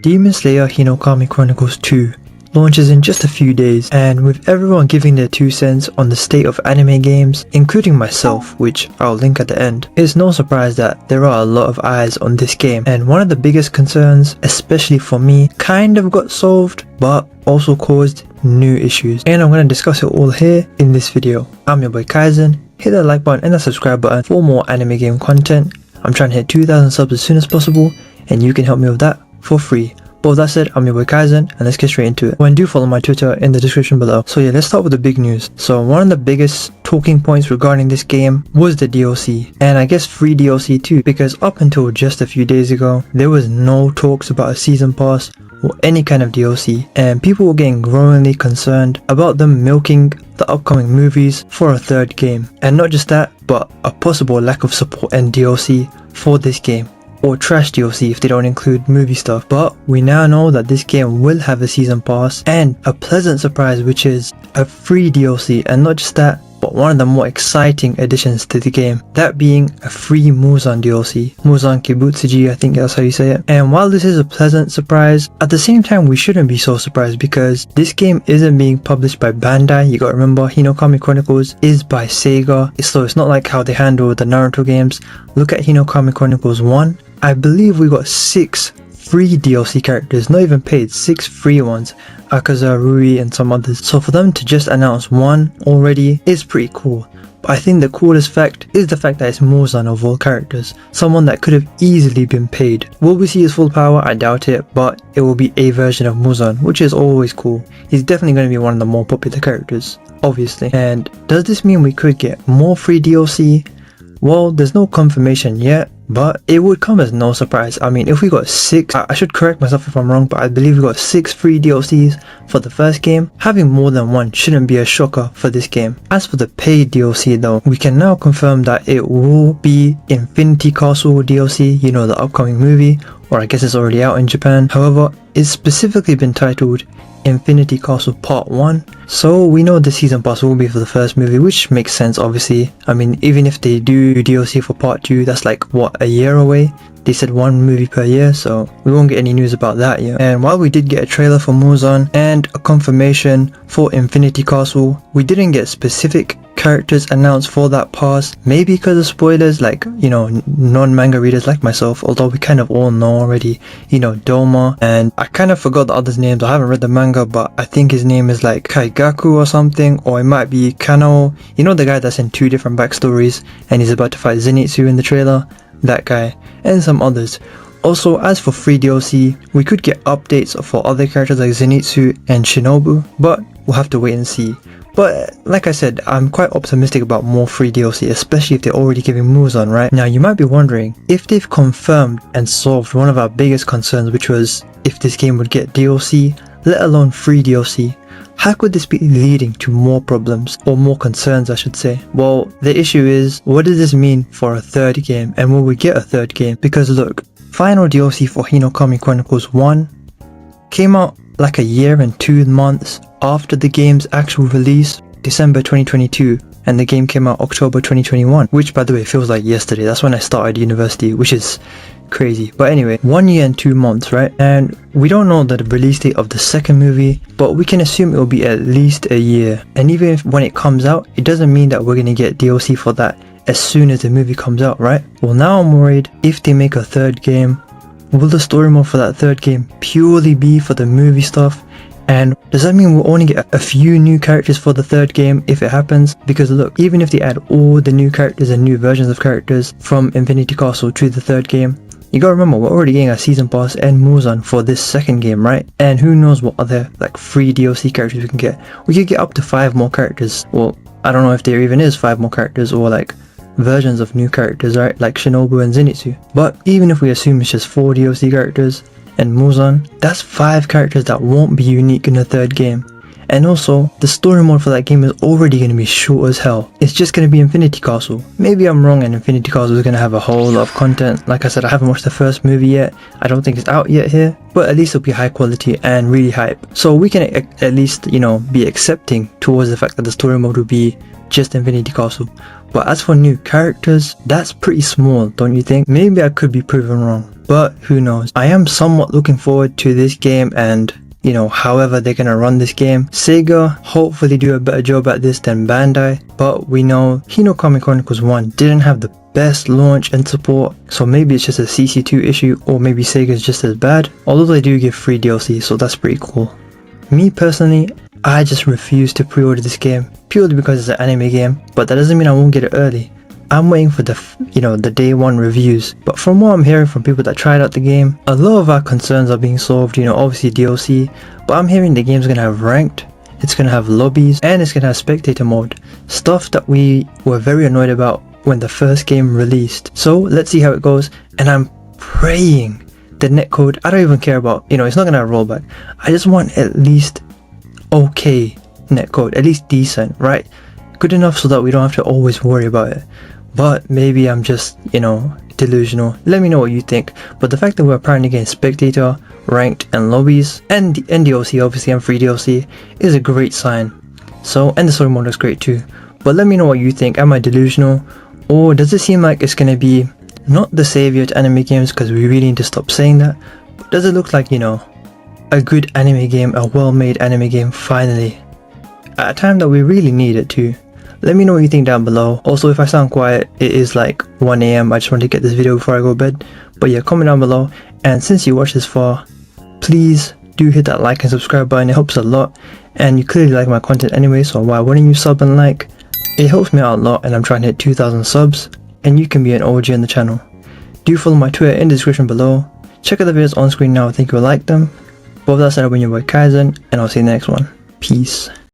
Demon Slayer Hinokami Chronicles 2 launches in just a few days, and with everyone giving their 2 cents on the state of anime games, including myself, which I'll link at the end, it's no surprise that there are a lot of eyes on this game. And one of the biggest concerns, especially for me, kind of got solved but also caused new issues, and I'm going to discuss it all here in this video. I'm your boy Kaizen. Hit that like button and that subscribe button for more anime game content. I'm trying to hit 2,000 subs as soon as possible, and you can help me with that for free. But with that said, I'm your boy Kaizen, and let's get straight into it. And do follow my Twitter in the description below. So yeah, let's start with the big news. So one of the biggest talking points regarding this game was the DLC, and I guess free DLC too, because up until just a few days ago, there was no talks about a season pass or any kind of DLC, and people were getting growingly concerned about them milking the upcoming movies for a third game. And not just that, but a possible lack of support and DLC for this game, or trash DLC if they don't include movie stuff. But we now know that this game will have a season pass and a pleasant surprise, which is a free DLC, and not just that, but one of the more exciting additions to the game, that being a free Muzan DLC. Muzan Kibutsuji, I think that's how you say it. And while this is a pleasant surprise, at the same time we shouldn't be so surprised, because this game isn't being published by Bandai. You gotta remember, Hinokami Chronicles is by Sega, so it's not like how they handle the Naruto games. Look at Hinokami Chronicles 1. I believe we got 6 free DLC characters, not even paid, 6 free ones, Akaza, Rui and some others. So for them to just announce one already is pretty cool. But I think the coolest fact is the fact that it's Muzan of all characters, someone that could have easily been paid. Will we see his full power? I doubt it, but it will be a version of Muzan, which is always cool. He's definitely going to be one of the more popular characters, obviously. And does this mean we could get more free DLC? Well, there's no confirmation yet, but it would come as no surprise. I mean, if we got 6, I should correct myself if I'm wrong, but I believe we got 6 free DLCs for the first game. Having more than one shouldn't be a shocker for this game. As for the paid DLC though, we can now confirm that it will be Infinity Castle DLC, you know, the upcoming movie, or I guess it's already out in Japan. However, it's specifically been titled Infinity Castle Part 1, so we know the season pass will be for the first movie, which makes sense obviously. I mean, even if they do DLC for Part 2, that's like, what, a year away? They said 1 movie per year, so we won't get any news about that yet. And while we did get a trailer for Muzan and a confirmation for Infinity Castle, we didn't get specific characters announced for that pass, maybe because of spoilers, like, you know, non-manga readers like myself, although we kind of all know already, you know, Doma, and I kind of forgot the others' names. I haven't read the manga, but I think his name is like Kaigaku or something, or it might be Kanao, you know, the guy that's in 2 different backstories and he's about to fight Zenitsu in the trailer, that guy, and some others. Also, as for free DLC, we could get updates for other characters like Zenitsu and Shinobu, but we'll have to wait and see. But like I said, I'm quite optimistic about more free DLC, especially if they're already giving Muzan, right? Now you might be wondering, if they've confirmed and solved one of our biggest concerns, which was if this game would get DLC, let alone free DLC, how could this be leading to more problems, or more concerns I should say? Well, the issue is, what does this mean for a third game, and will we get a third game? Because look, final DLC for Hinokami Chronicles 1 came out like a year and 2 months after the game's actual release, December 2022, and the game came out October 2021, which by the way feels like yesterday. That's when I started university, which is crazy. But anyway, 1 year and 2 months, right? And we don't know the release date of the second movie, but we can assume it will be at least a year. And even if when it comes out, it doesn't mean that we're gonna get DLC for that as soon as the movie comes out, right? Well, now I'm worried, if they make a third game, will the story mode for that third game purely be for the movie stuff? And does that mean we'll only get a few new characters for the third game if it happens? Because look, even if they add all the new characters and new versions of characters from Infinity Castle to the third game, you gotta remember, we're already getting a season pass and Muzan for this second game, right? And who knows what other like free DLC characters we can get. We could get up to 5 more characters. Well, I don't know if there even is 5 more characters, or like versions of new characters, right? Like Shinobu and Zenitsu. But even if we assume it's just 4 DLC characters and Muzan, that's 5 characters that won't be unique in the third game. And also, the story mode for that game is already going to be short as hell. It's just going to be Infinity Castle. Maybe I'm wrong and Infinity Castle is going to have a whole lot of content. Like I said, I haven't watched the first movie yet. I don't think it's out yet here, but at least it'll be high quality and really hype. So we can at least, you know, be accepting towards the fact that the story mode will be just Infinity Castle. But as for new characters, that's pretty small, don't you think? Maybe I could be proven wrong, but who knows. I am somewhat looking forward to this game and, you know, however they're gonna run this game. Sega hopefully do a better job at this than Bandai, but we know Hinokami Chronicles 1 didn't have the best launch and support, so maybe it's just a CC2 issue, or maybe Sega's just as bad, although they do give free DLC, so that's pretty cool. Me personally, I just refuse to pre-order this game, purely because it's an anime game, but that doesn't mean I won't get it early. I'm waiting for the, the day one reviews, but from what I'm hearing from people that tried out the game, a lot of our concerns are being solved, obviously DLC, but I'm hearing the game's gonna have ranked, it's gonna have lobbies, and it's gonna have spectator mode, stuff that we were very annoyed about when the first game released. So let's see how it goes, and I'm praying the netcode, I don't even care about, it's not gonna have rollback, I just want at least okay netcode, at least decent, right? Good enough so that we don't have to always worry about it. But maybe I'm just, delusional. Let me know what you think. But the fact that we're apparently getting spectator, ranked, and lobbies, and DLC obviously, and free DLC, is a great sign. So, and the story mode looks great too. But let me know what you think. Am I delusional? Or does it seem like it's gonna be not the savior to anime games, because we really need to stop saying that? But does it look like, a good anime game, a well-made anime game finally? At a time that we really need it too. Let me know what you think down below. Also, if I sound quiet, it is like 1 AM. I just wanted to get this video before I go to bed. But yeah, comment down below. And since you watched this far, please do hit that like and subscribe button. It helps a lot. And you clearly like my content anyway, so why wouldn't you sub and like? It helps me out a lot, and I'm trying to hit 2,000 subs. And you can be an OG on the channel. Do follow my Twitter in the description below. Check out the videos on screen now. I think you'll like them. But with that said, I've been your boy Kaizen, and I'll see you in the next one. Peace.